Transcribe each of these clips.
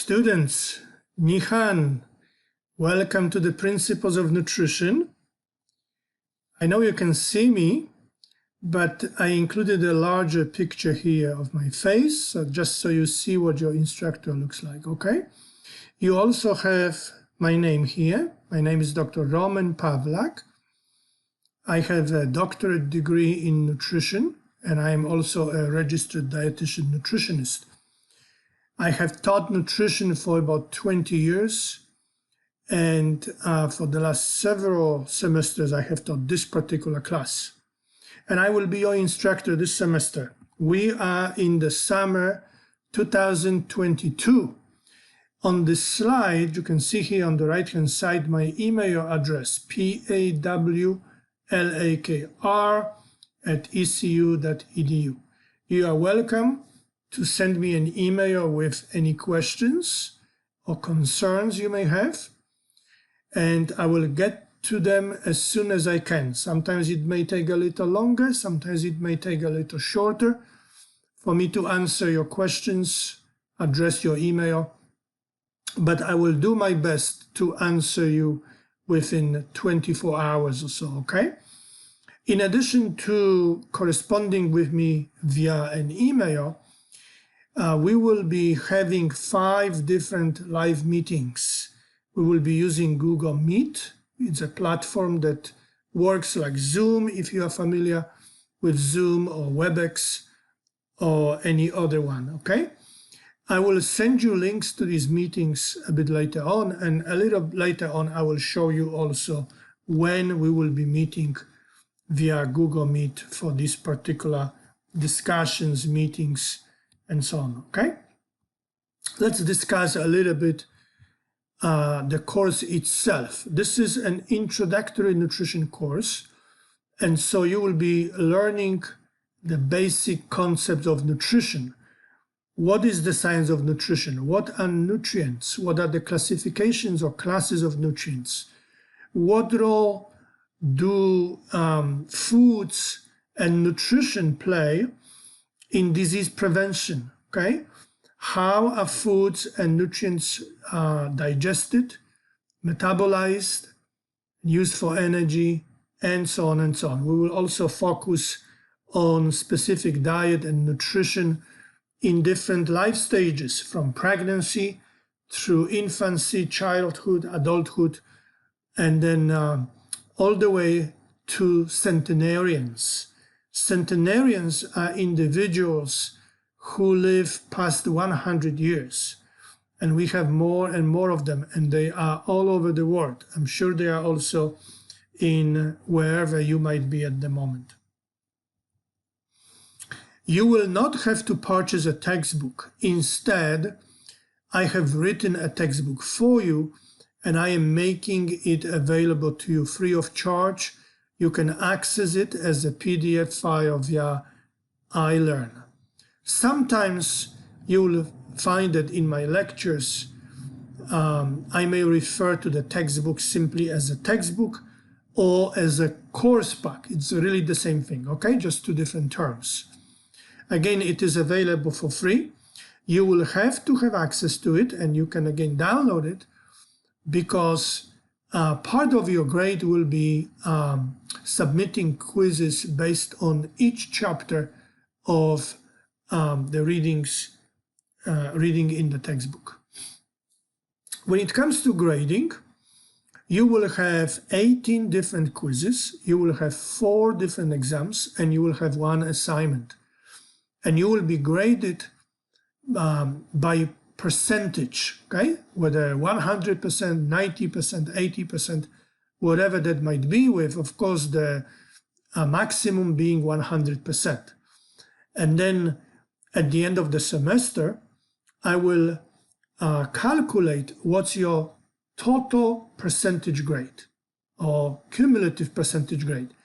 Students, Nihan, welcome to the Principles of Nutrition. I know you can see me, but I included a larger picture here of my face, so just so you see what your instructor looks like, okay? You also have my name here. My name is Dr. Roman Pavlak. I have a doctorate degree in nutrition, and I am also a registered dietitian nutritionist. I have taught nutrition for about 20 years, and for the last several semesters I have taught this particular class. And I will be your instructor this semester. We are in the summer 2022. On this slide, you can see here on the right-hand side my email address, pawlakr@ecu.edu. You are welcome to send me an email with any questions or concerns you may have, and I will get to them as soon as I can. Sometimes it may take a little longer, sometimes it may take a little shorter for me to answer your questions, address your email, but I will do my best to answer you within 24 hours or so, okay? In addition to corresponding with me via an email, we will be having 5 different live meetings. We will be using Google Meet. It's a platform that works like Zoom, if you are familiar with Zoom or WebEx or any other one, okay? I will send you links to these meetings a bit later on, and a little later on I will show you also when we will be meeting via Google Meet for these particular discussions, meetings, and so on, okay? Let's discuss a little bit the course itself. This is an introductory nutrition course, and so you will be learning the basic concepts of nutrition. What is the science of nutrition? What are nutrients? What are the classifications or classes of nutrients? What role do foods and nutrition play in disease prevention, okay? How are foods and nutrients digested, metabolized, used for energy, and so on and so on. We will also focus on specific diet and nutrition in different life stages, from pregnancy through infancy, childhood, adulthood, and then all the way to centenarians. Centenarians are individuals who live past 100 years, and we have more and more of them, and they are all over the world. I'm sure they are also in wherever you might be at the moment. You will not have to purchase a textbook. Instead, I have written a textbook for you, and I am making it available to you free of charge. You can access it as a PDF file via iLearn. Sometimes you will find that in my lectures, I may refer to the textbook simply as a textbook or as a course pack. It's really the same thing, okay? Just 2 different terms. Again, it is available for free. You will have to have access to it, and you can again download it, because part of your grade will be submitting quizzes based on each chapter of the reading in the textbook. When it comes to grading, you will have 18 different quizzes, you will have 4 different exams, and you will have 1 assignment. And you will be graded by percentage, okay? Whether 100%, 90%, 80%, whatever that might be, with, of course, the maximum being 100%. And then at the end of the semester, I will calculate what's your total percentage grade or cumulative percentage grade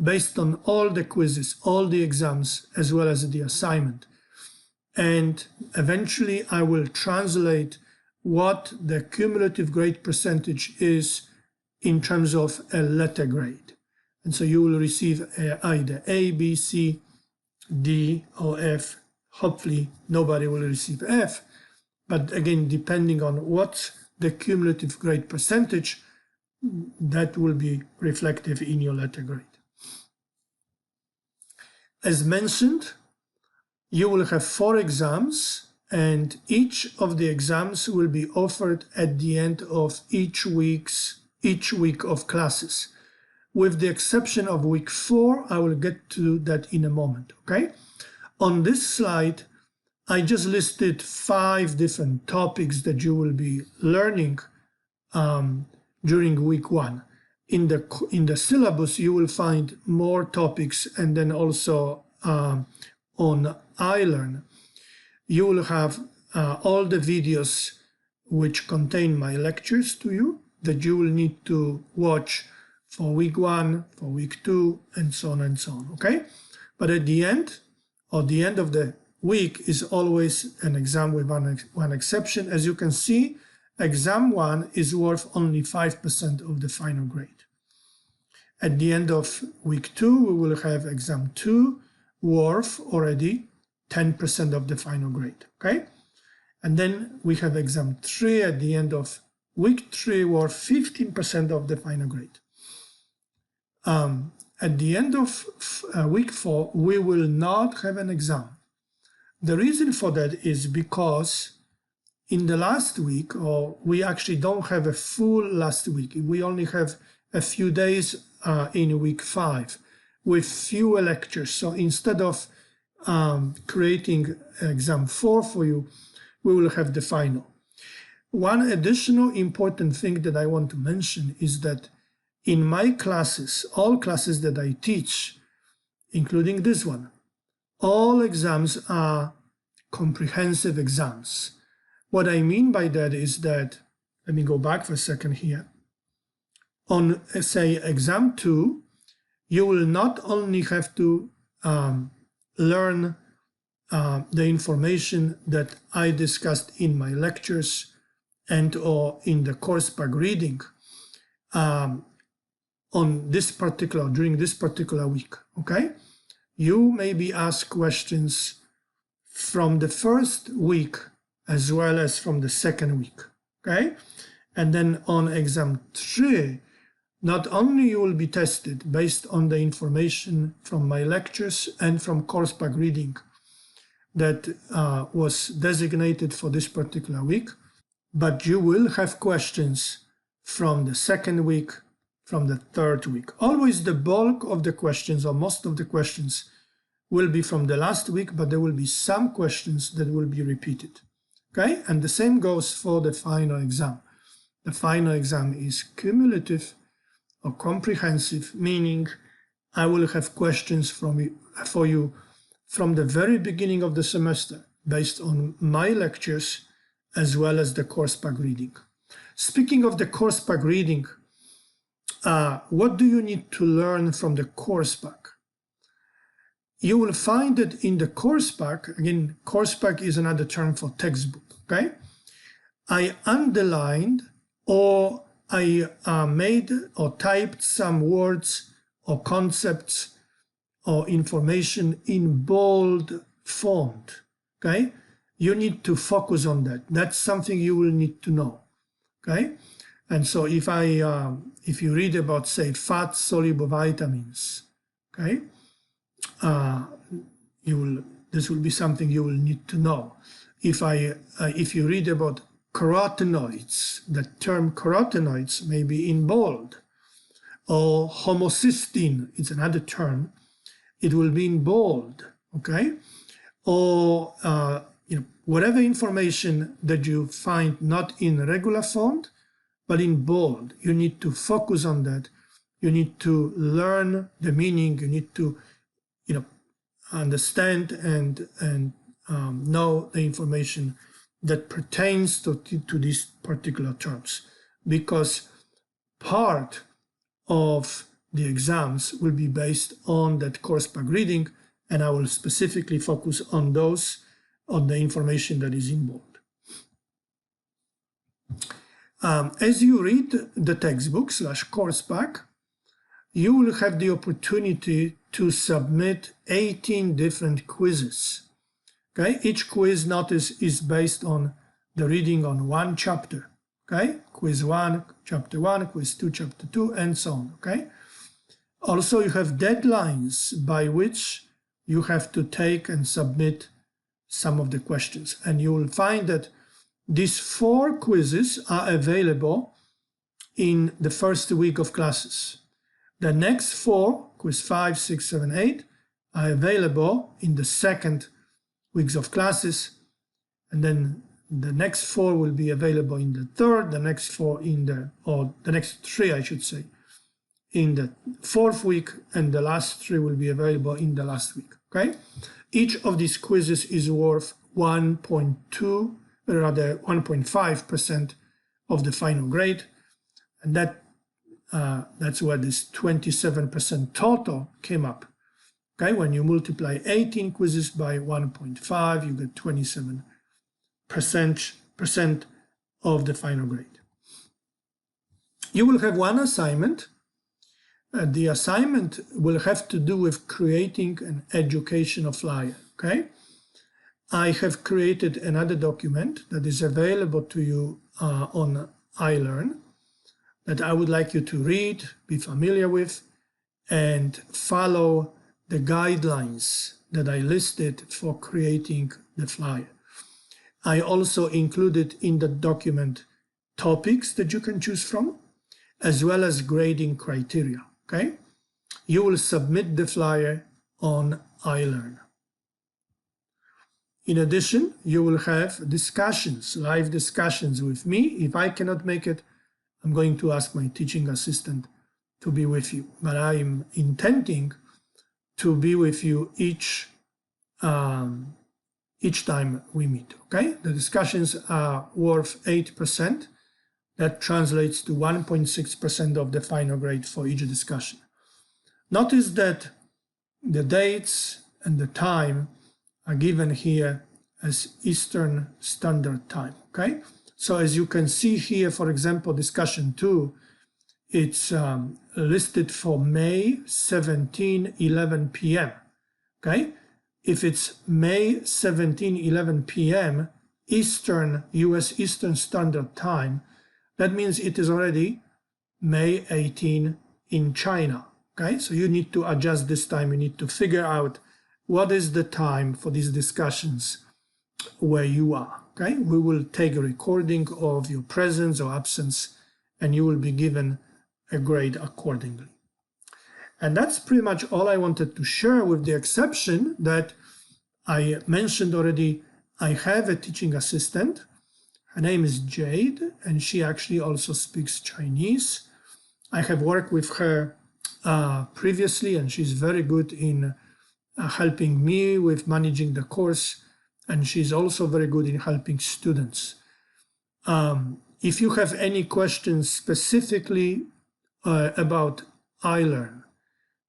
based on all the quizzes, all the exams, as well as the assignment. And eventually I will translate what the cumulative grade percentage is in terms of a letter grade. And so you will receive either A, B, C, D, or F. Hopefully nobody will receive F, but again, depending on what the cumulative grade percentage, that will be reflective in your letter grade. As mentioned, you will have 4 exams, and each of the exams will be offered at the end of each week of classes. With the exception of week 4, I will get to that in a moment, okay? On this slide, I just listed 5 different topics that you will be learning during week 1. In the syllabus, you will find more topics, and then also on iLearn, you will have all the videos which contain my lectures to you that you will need to watch for week 1, for week 2, and so on, okay? But at the end, or the end of the week, is always an exam with one exception. As you can see, exam 1 is worth only 5% of the final grade. At the end of week 2, we will have exam 2 worth already 10% of the final grade, okay? And then we have exam 3 at the end of week 3 worth 15% of the final grade. At the end of week 4, we will not have an exam. The reason for that is because in the last week, or we actually don't have a full last week, we only have a few days in week 5 with fewer lectures. So instead of creating exam 4 for you, we will have the final. One additional important thing that I want to mention is that in my classes, all classes that I teach, including this one, all exams are comprehensive exams. What I mean by that is that, let me go back for a second here. On, say, exam 2, you will not only have to learn the information that I discussed in my lectures and or in the course pack reading during this particular week, okay? You may be asked questions from the first week as well as from the second week, okay? And then on exam 3, not only you will be tested based on the information from my lectures and from course pack reading that was designated for this particular week, but you will have questions from the second week, from the third week. Always the bulk of the questions, or most of the questions, will be from the last week, but there will be some questions that will be repeated, okay? And the same goes for the final exam. The final exam is cumulative or comprehensive, meaning I will have questions for you from the very beginning of the semester based on my lectures as well as the course pack reading. Speaking of the course pack reading, what do you need to learn from the course pack? You will find that in the course pack, again, course pack is another term for textbook, okay? I underlined or I made or typed some words or concepts or information in bold font, okay? You need to focus on that. That's something you will need to know, okay? And so if you read about, say, fat-soluble vitamins, okay, this will be something you will need to know. If you read about carotenoids, the term carotenoids may be in bold, or homocysteine, it's another term, it will be in bold, okay? Or whatever information that you find not in regular font, but in bold, you need to focus on that. You need to learn the meaning. You need to, understand and know the information that pertains to these particular terms, because part of the exams will be based on that course pack reading, and I will specifically focus on the information that is in bold. As you read the textbook / course pack, you will have the opportunity to submit 18 different quizzes. Okay, each quiz, notice, is based on the reading on one chapter. Okay, quiz 1, chapter 1, quiz 2, chapter 2, and so on. Okay. Also, you have deadlines by which you have to take and submit some of the questions. And you will find that these 4 quizzes are available in the first week of classes. The next 4, quiz 5, 6, 7, 8, are available in the second weeks of classes. And then the next 4 will be available in the third, the next 4 in the, or the next 3, I should say, in the fourth week, and the last 3 will be available in the last week. Okay? Each of these quizzes is worth 1.5% of the final grade, and that's where this 27% total came up. Okay, when you multiply 18 quizzes by 1.5, you get 27% of the final grade. You will have one assignment. The assignment will have to do with creating an educational flyer. Okay, I have created another document that is available to you on iLearn that I would like you to read, be familiar with, and follow the guidelines that I listed for creating the flyer. I also included in the document topics that you can choose from, as well as grading criteria. Okay? You will submit the flyer on iLearn. In addition, you will have discussions, live discussions with me. If I cannot make it, I'm going to ask my teaching assistant to be with you. But I'm intending to be with you each time we meet. Okay? The discussions are worth 8%. That translates to 1.6% of the final grade for each discussion. Notice that the dates and the time are given here as Eastern Standard Time. Okay? So as you can see here, for example, discussion 2, it's listed for May 17, 11 p.m. Okay? If it's May 17, 11 p.m. Eastern, US Eastern Standard Time, that means it is already May 18 in China. Okay? So you need to adjust this time. You need to figure out what is the time for these discussions where you are. Okay? We will take a recording of your presence or absence, and you will be given a grade accordingly. And that's pretty much all I wanted to share, with the exception that I mentioned already, I have a teaching assistant. Her name is Jade, and she actually also speaks Chinese. I have worked with her previously, and she's very good in helping me with managing the course, and she's also very good in helping students. If you have any questions specifically about iLearn,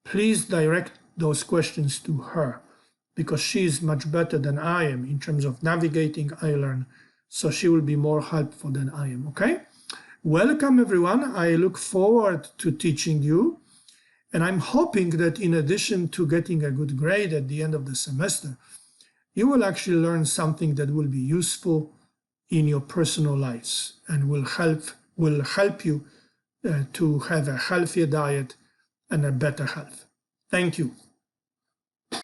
please direct those questions to her, because she is much better than I am in terms of navigating iLearn, so she will be more helpful than I am. Okay? Welcome everyone. I look forward to teaching you, and I'm hoping that in addition to getting a good grade at the end of the semester, you will actually learn something that will be useful in your personal lives and will help you to have a healthier diet and a better health. Thank you.